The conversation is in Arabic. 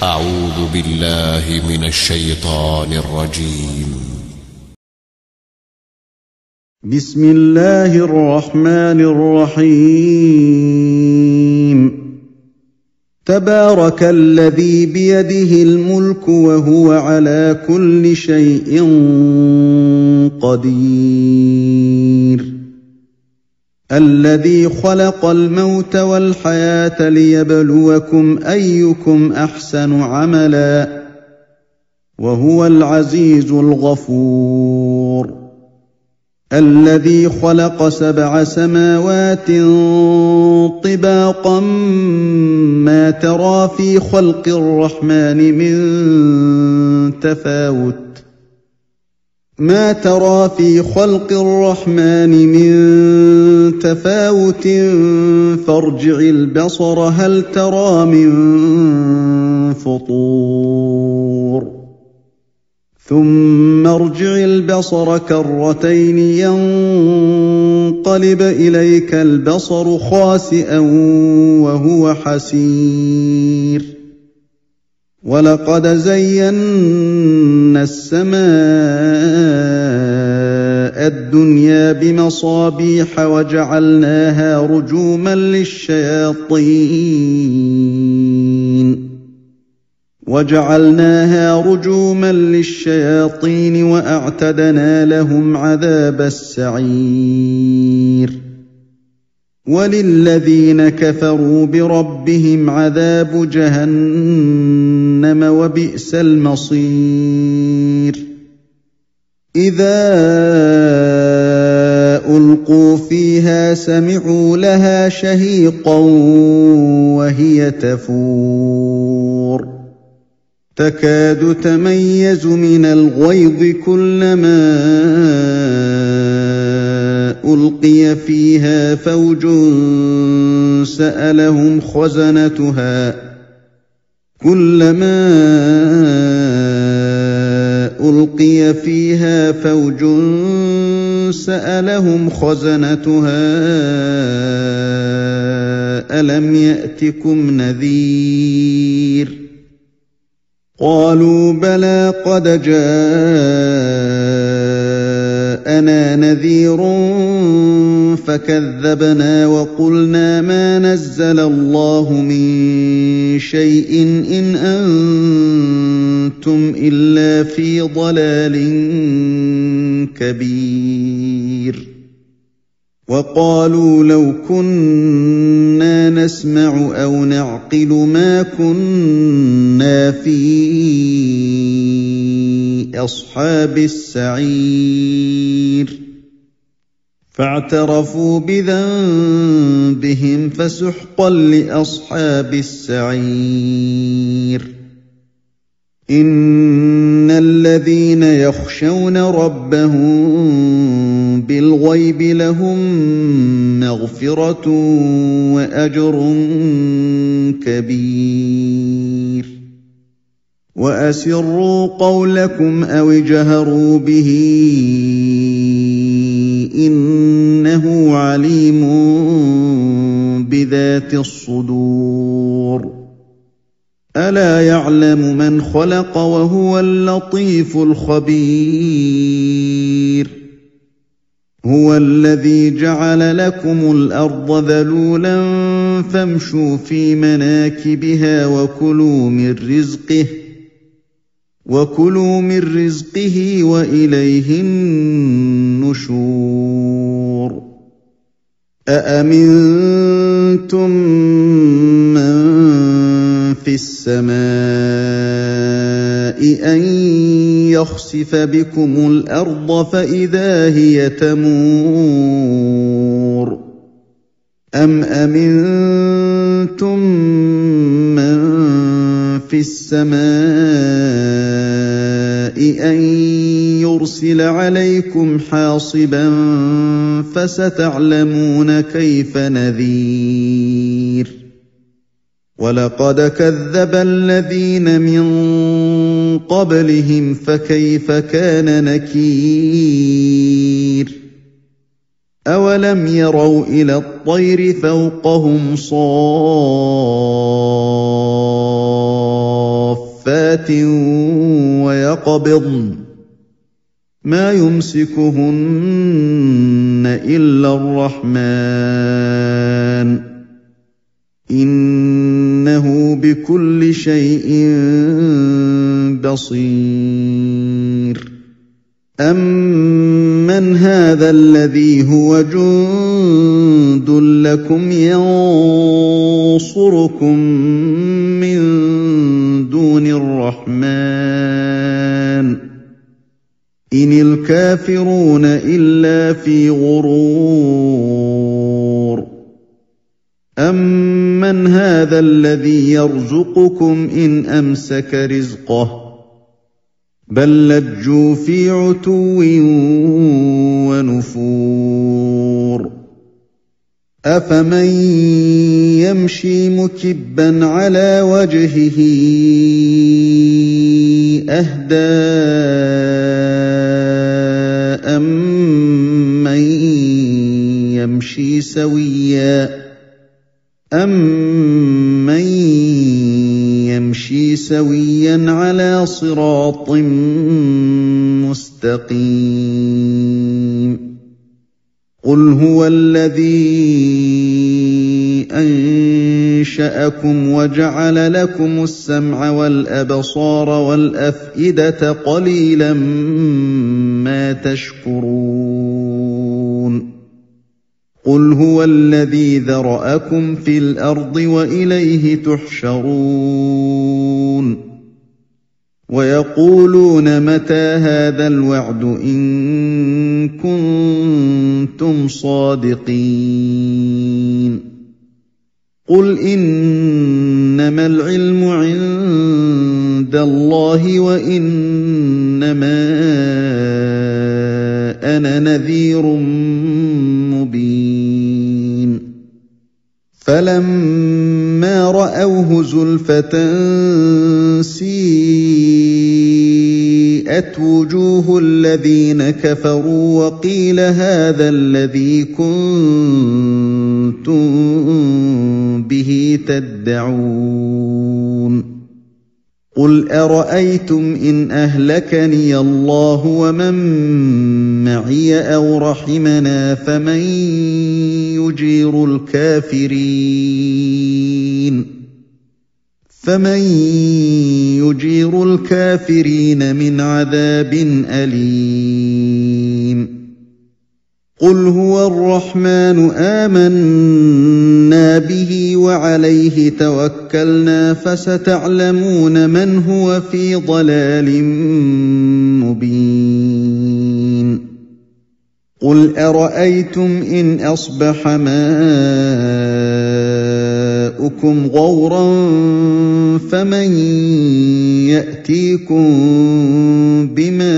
أعوذ بالله من الشيطان الرجيم. بسم الله الرحمن الرحيم. تبارك الذي بيده الملك وهو على كل شيء قدير. الذي خلق الموت والحياة ليبلوكم أيكم أحسن عملا وهو العزيز الغفور. الذي خلق 7 سماوات طباقا ما ترى في خلق الرحمن من تفاوت فارجع البصر هل ترى من فطور ثم ارجع البصر كرتين ينقلب إليك البصر خاسئا وهو حسير. ولقد زينا السماء الدنيا بمصابيح وجعلناها رجوما للشياطين وأعتدنا لهم عذاب السعير. وللذين كفروا بربهم عذاب جهنم وبئس المصير. إذا ألقوا فيها سمعوا لها شهيقا وهي تفور تكاد تميز من الغيظ كلما ألقي فيها فوج سألهم خزنتها ألم يأتكم نذير قالوا بلى قد جاءنا نذير فكذبنا وقلنا ما نزل الله من شيء إن أنتم إلا في ضلال كبير. وقالوا لو كنا نسمع أو نعقل ما كنا في أصحاب السعير. فاعترفوا بذنبهم فسحقا لأصحاب السعير. إن الذين يخشون ربهم بالغيب لهم مغفرة وأجر كبير. وأسروا قولكم أو اجهروا به إنه عليم بذات الصدور. ألا يعلم من خلق وهو اللطيف الخبير. هو الذي جعل لكم الأرض ذلولا فامشوا في مناكبها وكلوا من رزقه وإليه النشور. أأمنتم من في السماء أن يخسف بكم الأرض فإذا هي تمور أم أمنتم من في السماء أن يرسل عليكم حاصبا فستعلمون كيف نذير. ولقد كذب الذين من قبلهم فكيف كان نكير. أولم يروا إلى الطير فوقهم صافات ربات ويقبضن ما يمسكهن إلا الرحمن إنه بكل شيء بصير أمن هذا الذي هو جند لكم ينصركم من دون الرحمن إن الكافرون إلا في غرور أمن هذا الذي يرزقكم إن أمسك رزقه بل لجوا في عتو ونفور أفمن يمشي مكبا على وجهه أهدى أمن يمشي سويا على صراط مستقيم قل هو الذي أنشأكم وجعل لكم السمع والأبصار والأفئدة قليلا ما تشكرون قل هو الذي ذرأكم في الأرض وإليه تحشرون ويقولون متى هذا الوعد إن كنتم صادقين قل إنما العلم عند الله وإنما أنا نذير مبين فلما رأوه زلفة سيئت وجوه الذين كفروا وقيل هذا الذي كنتم به تدعون قل أرأيتم إن أهلكني الله ومن معي أو رحمنا فمن يجير الكافرين من عذاب أليم قل هو الرحمن آمنا به وعليه توكلنا فستعلمون من هو في ضلال مبين قل أرأيتم إن أصبح ماؤكم غورا فمن يأتيكم بماء